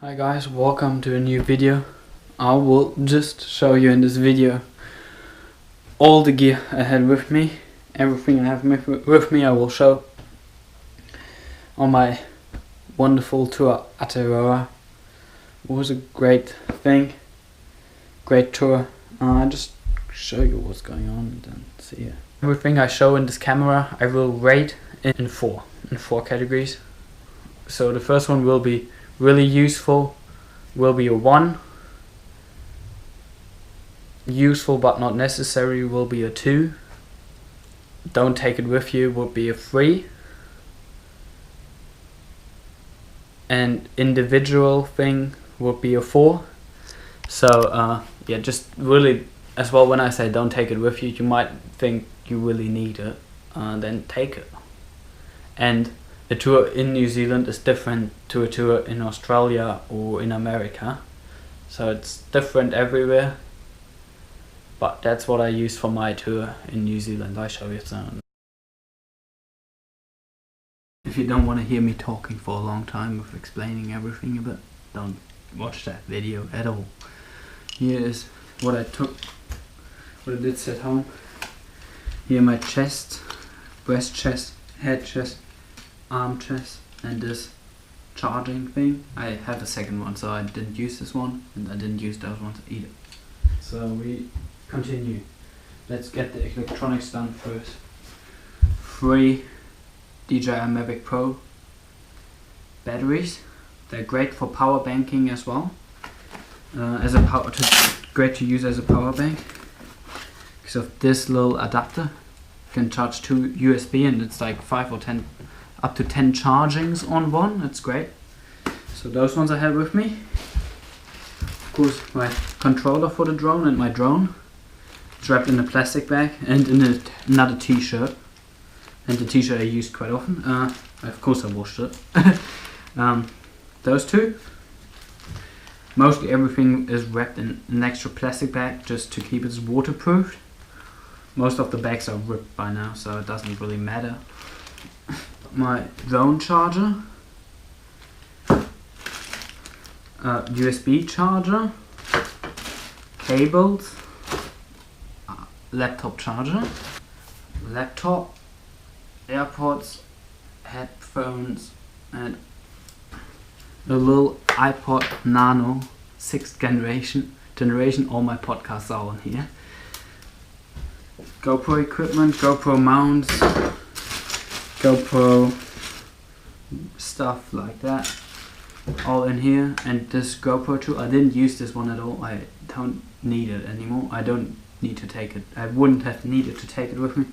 Hi guys, welcome to a new video. I will just show you in this video all the gear I had with me. Everything I have with me I will show on my wonderful Tour Aotearoa. It was a great thing, great tour. I just show you what's going on and then see it. Everything I show in this camera I will rate in four categories. So the first one will be really useful, will be a 1. Useful but not necessary will be a 2. Don't take it with you would be a 3. And individual thing would be a 4. So yeah, just really, as well, when I say don't take it with you, you might think you really need it, then take it. And a tour in New Zealand is different to a tour in Australia or in America, so it's different everywhere, but that's what I use for my tour in New Zealand. I show you some. If you don't want to hear me talking for a long time of explaining everything a bit, don't watch that video at all. Here is what I took, what I did at home. Here my chest, breast chest, head chest, arm chest, and this charging thing. I have a second one, so I didn't use this one, and I didn't use those ones either. So we continue. Let's get the electronics done first. 3 DJI Mavic Pro batteries. They're great for power banking as well. Great to use as a power bank because of this little adapter. You can charge 2 USB, and it's like 5 or 10. Up to 10 chargings on one. That's great. So those ones I have with me. Of course, my controller for the drone and my drone. It's wrapped in a plastic bag and in another t-shirt. And the t-shirt I use quite often. Of course I washed it. Those two. Mostly everything is wrapped in an extra plastic bag just to keep it waterproof. Most of the bags are ripped by now, so it doesn't really matter. My drone charger, USB charger, cables, laptop charger, laptop, AirPods, headphones, and a little iPod Nano 6th generation. All my podcasts are on here. GoPro equipment, GoPro mounts, GoPro stuff like that, all in here. And this GoPro too, I didn't use this one at all. I don't need it anymore. I don't need to take it. I wouldn't have needed to take it with me,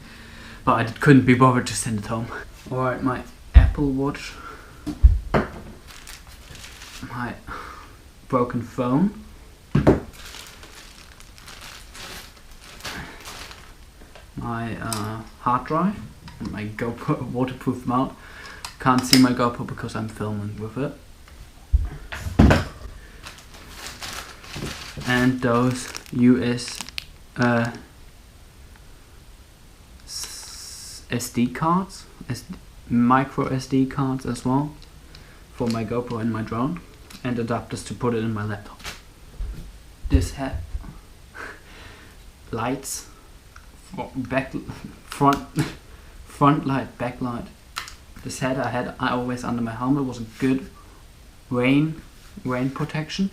but I couldn't be bothered to send it home. Alright, my Apple Watch, my broken phone, my hard drive, and my GoPro waterproof mount. Can't see my GoPro because I'm filming with it. And those SD cards, micro SD cards as well, for my GoPro and my drone, and adapters to put it in my laptop. This hat, lights, front light, back light. This hat I always under my helmet was a good rain protection.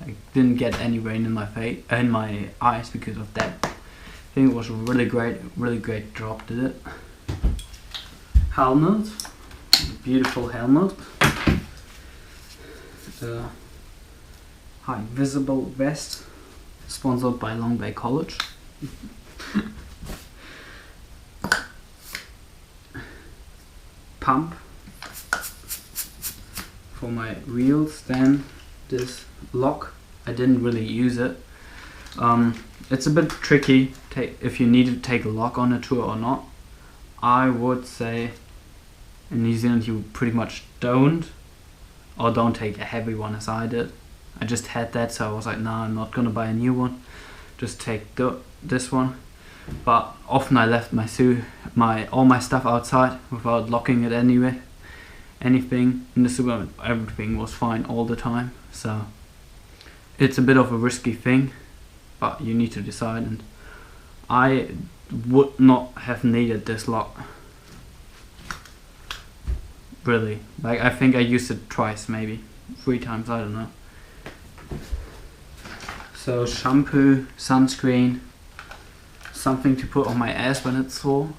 I didn't get any rain in my face and my eyes because of that. I think it was a really great job, did it. Helmet, beautiful helmet. High visible vest, sponsored by Long Bay College. Pump for my wheels. Then this lock, I didn't really use it. It's a bit tricky if you need to take a lock on a tour or not. I would say in New Zealand you pretty much don't, or don't take a heavy one as I did. I just had that, so I was like, nah, I'm not gonna buy a new one, just take this one. But often I left all my stuff outside without locking it anyway, anything in the supermarket, everything was fine all the time. So it's a bit of a risky thing, but you need to decide, and I would not have needed this lot. Really, like I think I used it twice, maybe 3 times, I don't know. So shampoo, sunscreen, something to put on my ass when it's sore.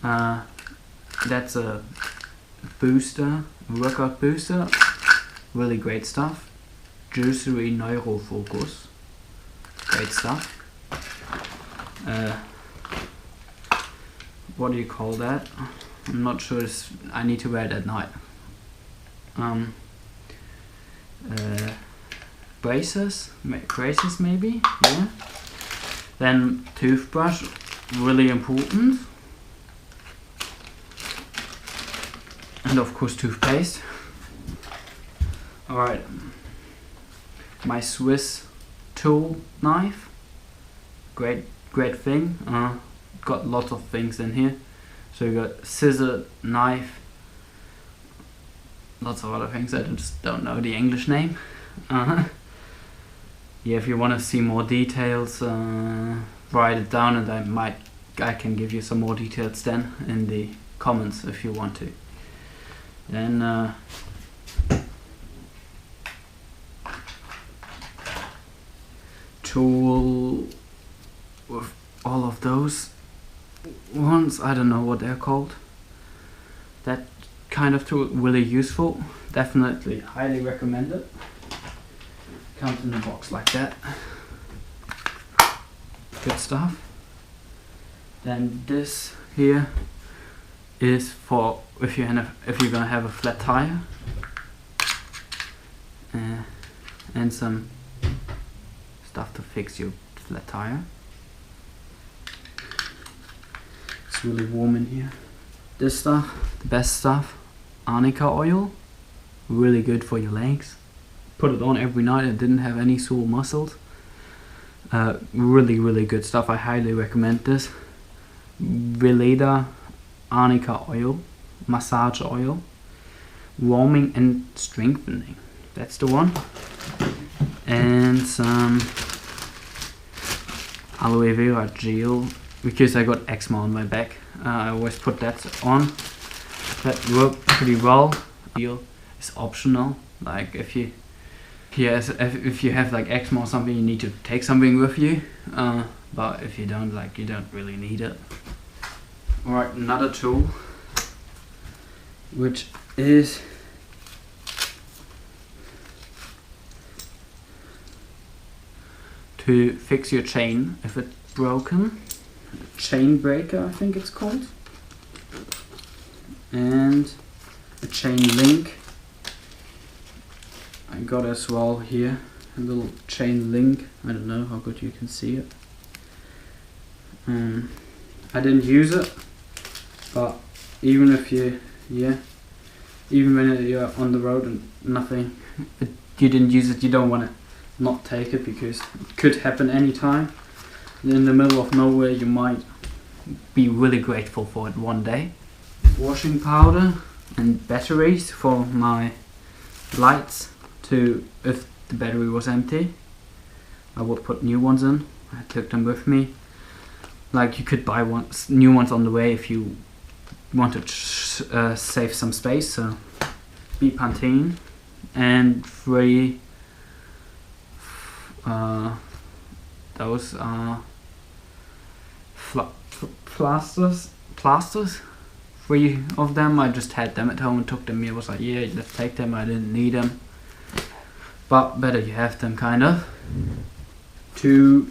That's a booster, workout booster, really great stuff. Juicery Neurofocus, great stuff. What do you call that? I'm not sure. I need to wear it at night. Braces maybe. Yeah. Then toothbrush, really important. And of course toothpaste. Alright. My Swiss tool knife. Great thing. Got lots of things in here. So you got scissor, knife, lots of other things. I just don't know the English name. Yeah, if you want to see more details, write it down, and I can give you some more details then in the comments if you want to. Then tool with all of those ones, I don't know what they're called. That kind of tool, really useful. Definitely highly recommend it. Comes in a box like that. Good stuff. Then this here is for if you're gonna have a flat tire, and some stuff to fix your flat tire. It's really warm in here. This stuff, the best stuff, arnica oil, really good for your legs. Put it on every night. I didn't have any sore muscles. Really good stuff. I highly recommend this. Veleda arnica oil, massage oil, warming and strengthening. That's the one. And some aloe vera gel, because I got eczema on my back. I always put that on. That worked pretty well. Gel is optional. Like if you have like eczema or something, you need to take something with you. But if you don't, you don't really need it. Alright, another tool, which is to fix your chain if it's broken. Chain breaker, I think it's called. And a chain link. I got as well here a little chain link. I don't know how good you can see it. I didn't use it, but even if even when you're on the road and you didn't use it, you don't want to not take it, because it could happen anytime. In the middle of nowhere, you might be really grateful for it one day. Washing powder and batteries for my lights, if the battery was empty, I would put new ones in. I took them with me. Like, you could buy new ones on the way if you want to save some space. So be Pantene, and 3 those are plasters. 3 of them. I just had them at home and took them. I was like, yeah, let's take them. I didn't need them, but better you have them, kind of. 2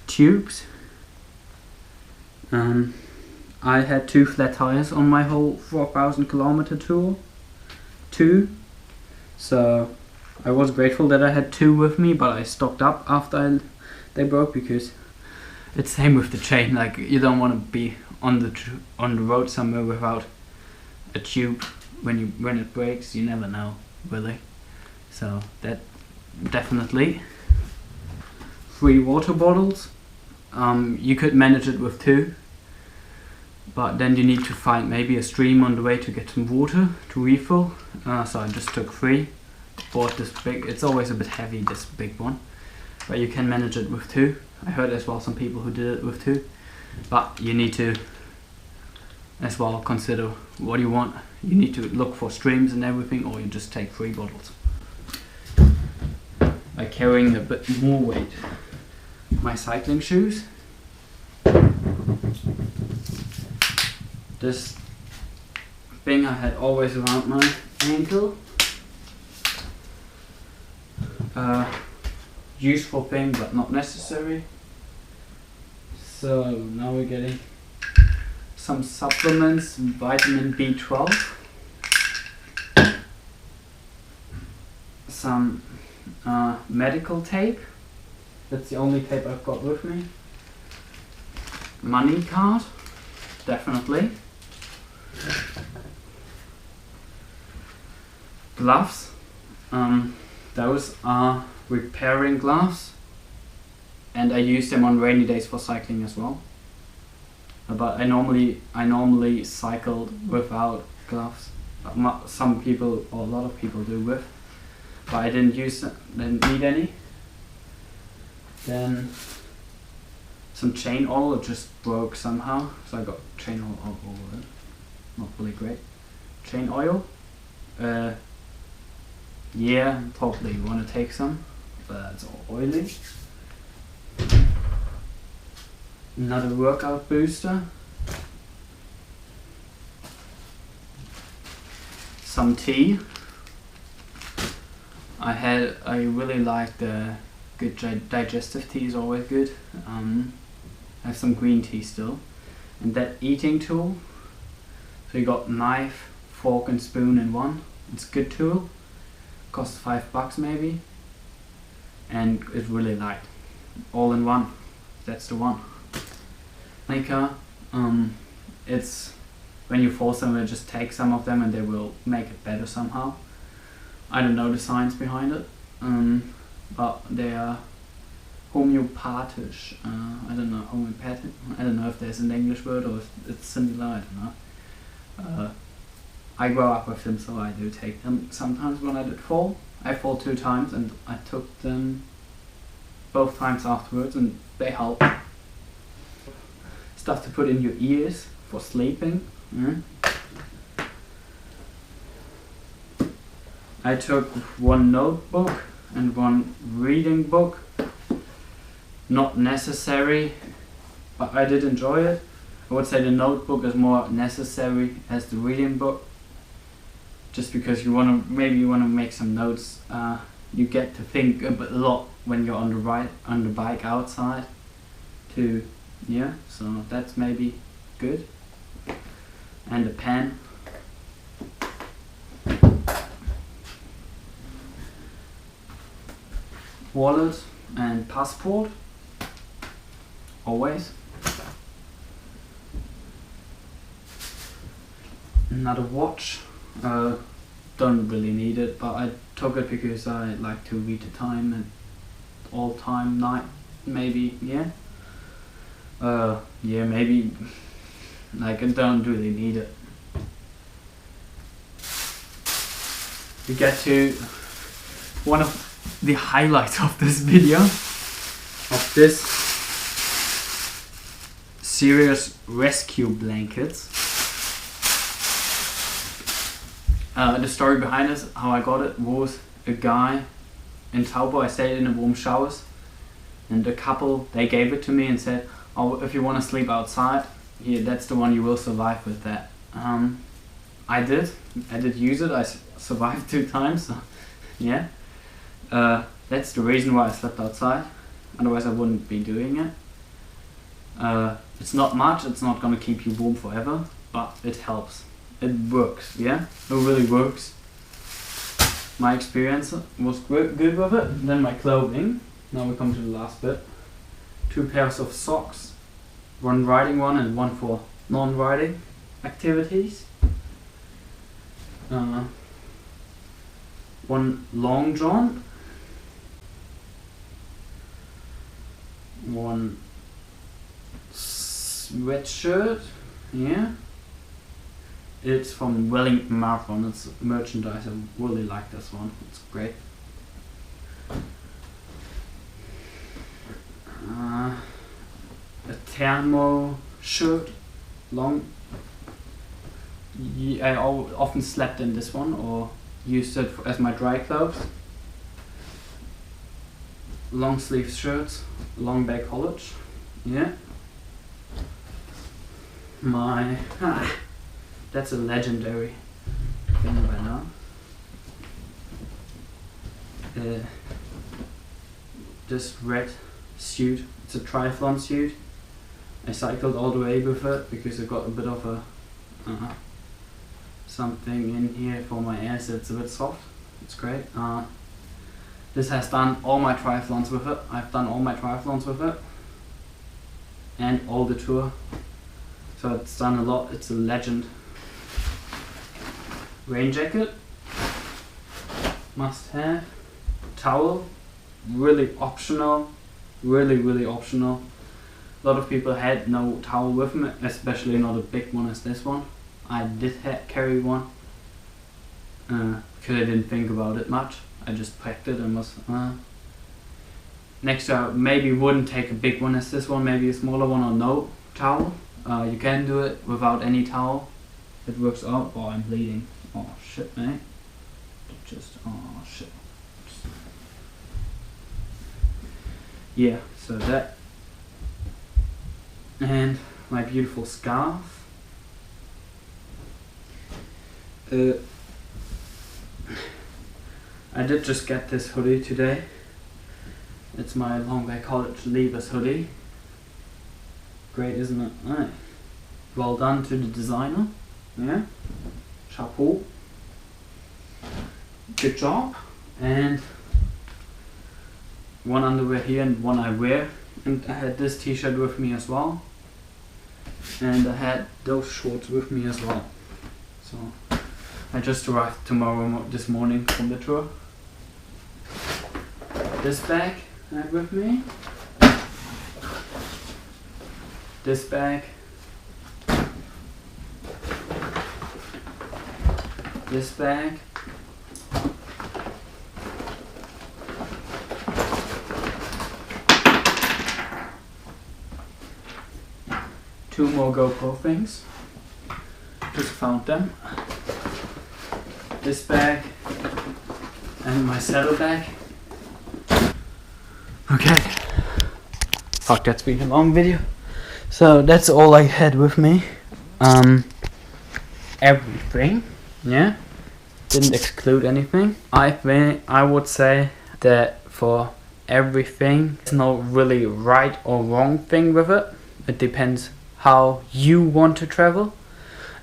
tubes. I had 2 flat tires on my whole 4,000 kilometer tour. 2. So I was grateful that I had 2 with me, but I stocked up after they broke, because it's same with the chain. Like, you don't want to be on the road somewhere without a tube. When it breaks, you never know, really. So that definitely. 3 water bottles. You could manage it with 2. but then you need to find maybe a stream on the way to get some water to refill. So I just took 3. Bought this big, it's always a bit heavy, this big one, but you can manage it with 2. I heard as well some people who did it with 2, but you need to as well consider what you want. You need to look for streams and everything, or you just take 3 bottles. By carrying a bit more weight, my cycling shoes. This thing I had always around my ankle. Useful thing, but not necessary. So now we're getting some supplements, vitamin B12, some medical tape. That's the only tape I've got with me. Money card, definitely. Gloves. Those are repairing gloves, and I use them on rainy days for cycling as well. But I normally cycled without gloves. Some people, or a lot of people, do with. But I didn't need any. Then some chain oil, it just broke somehow, so I got chain oil all over it. Not really great. Chain oil. Yeah, probably want to take some, but it's all oily. Another workout booster. Some tea. I really like the good digestive tea, is always good. I have some green tea still. And that eating tool. So you got knife, fork and spoon in one. It's a good tool. Costs $5 maybe. And it's really light. All in one. That's the one. Like it's when you force them, just take some of them and they will make it better somehow. I don't know the science behind it, but they are homeopathic. I don't know, homeopathic. I don't know if there's an English word or if it's similar. I don't know. I grow up with them, so I do take them sometimes when I did fall. I fall 2 times and I took them both times afterwards, and they help. Stuff to put in your ears for sleeping. I took 1 notebook and 1 reading book. Not necessary, but I did enjoy it. I would say the notebook is more necessary as the reading book, just because you want to make some notes. You get to think a lot when you're on the bike outside too. Yeah, so that's maybe good. And a pen. Wallet and passport. Always. Another watch. Don't really need it, but I took it because I like to read the time at all time, night, maybe, yeah. Yeah, maybe, like, I don't really need it. We get to one of the highlights of this video, of this serious rescue blankets. The story behind this, how I got it, was a guy in Taupo. I stayed in the warm showers, and a couple, they gave it to me and said, oh, if you want to sleep outside, here, that's the one, you will survive with that. I did use it. I survived 2 times, so yeah. That's the reason why I slept outside, otherwise I wouldn't be doing it. It's not much, it's not gonna keep you warm forever, but it helps. It works, yeah? It really works. My experience was good with it. Then my clothing. Now we come to the last bit. 2 pairs of socks. 1 riding one and 1 for non-riding activities. 1 long john. 1 sweatshirt. Yeah. It's from Wellington Marathon. It's merchandise. I really like this one. It's great. A thermo shirt, long. I often slept in this one or used it as my dry clothes. Long sleeve shirts, long back college. Yeah. That's a legendary thing by now. This red suit, it's a triathlon suit. I cycled all the way with it because I got a bit of a something in here for my ass. It's a bit soft. It's great. This has done all my triathlons with it. I've done all my triathlons with it and all the tour. So it's done a lot. It's a legend. Rain jacket, must have. Towel, really optional. Really optional. A lot of people had no towel with me, especially not a big one as this one. I did carry one because I didn't think about it much. I just packed it and was next to maybe wouldn't take a big one as this one, maybe a smaller one or no towel. You can do it without any towel. It works out. Oh, I'm bleeding. Oh shit, man. Oh shit. Yeah, so that. And my beautiful scarf. I did just get this hoodie today. It's my long back college leavers hoodie. Great, isn't it? Right. Well done to the designer. Yeah. Chapeau. Good job. And one underwear here and one I wear. And I had this t-shirt with me as well. And I had those shorts with me as well. So I just arrived this morning from the tour. This bag I have with me. This bag. This bag. Two more GoPro things. Just found them. This bag and my saddle bag. Okay. Fuck, that's been a long video. So that's all I had with me. Everything. Yeah. Didn't exclude anything. I would say that for everything, there's no really right or wrong thing with it. It depends how you want to travel.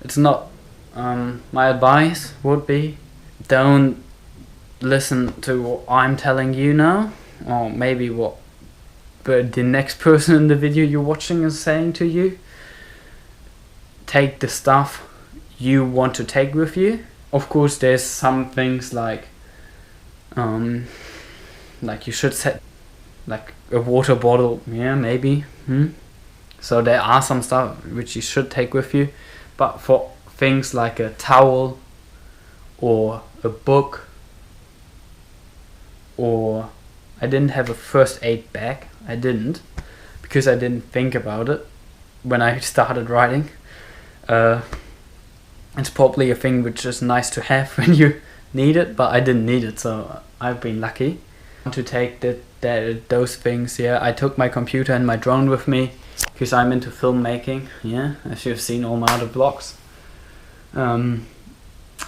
It's not my advice would be don't listen to what I'm telling you now, or maybe what the next person in the video you're watching is saying to you. Take the stuff you want to take with you. Of course there's some things like you should set like a water bottle, yeah, maybe. So there are some stuff which you should take with you, but for things like a towel or a book, or I didn't have a first aid bag. I didn't, because I didn't think about it when I started riding. It's probably a thing which is nice to have when you need it, but I didn't need it, so I've been lucky to take those things. Yeah, I took my computer and my drone with me because I'm into filmmaking. Yeah, as you've seen all my other vlogs.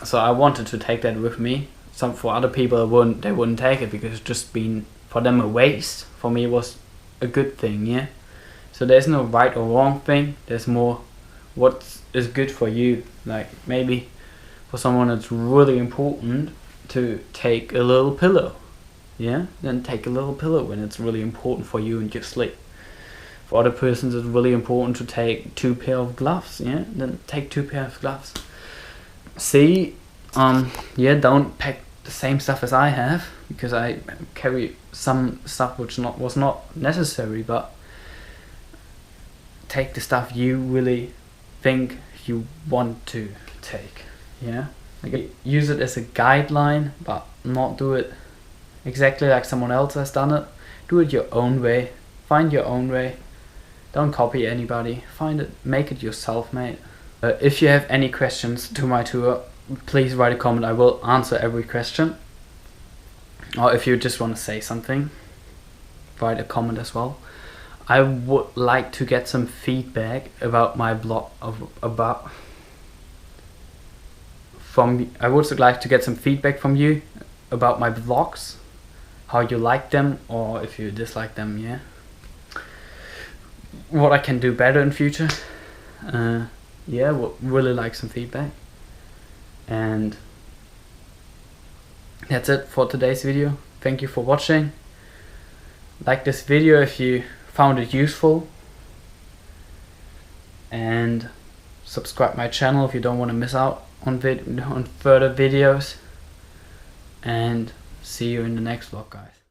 So I wanted to take that with me. For other people, they wouldn't take it because it's just been for them a waste. For me, it was a good thing. Yeah. So there's no right or wrong thing. There's more what is good for you. Like maybe for someone it's really important to take a little pillow. Yeah. Then take a little pillow when it's really important for you and your sleep. For other persons, it's really important to take 2 pairs of gloves. Yeah. Then take 2 pairs of gloves. See, yeah, don't pack the same stuff as I have, because I carry some stuff which was not necessary, but take the stuff you really think you want to take. Yeah, like use it as a guideline, but not do it exactly like someone else has done it. Do it your own way. Find your own way. Don't copy anybody. Find it, make it yourself, mate. If you have any questions to my tour, please write a comment. I will answer every question. Or if you just want to say something, write a comment as well. I would like to get some feedback about my blog, I would like to get some feedback from you about my vlogs, how you like them or if you dislike them. Yeah, what I can do better in future. Yeah, would really like some feedback. And that's it for today's video. Thank you for watching. Like this video if you found it useful, and subscribe my channel if you don't want to miss out on further videos, and see you in the next vlog, guys.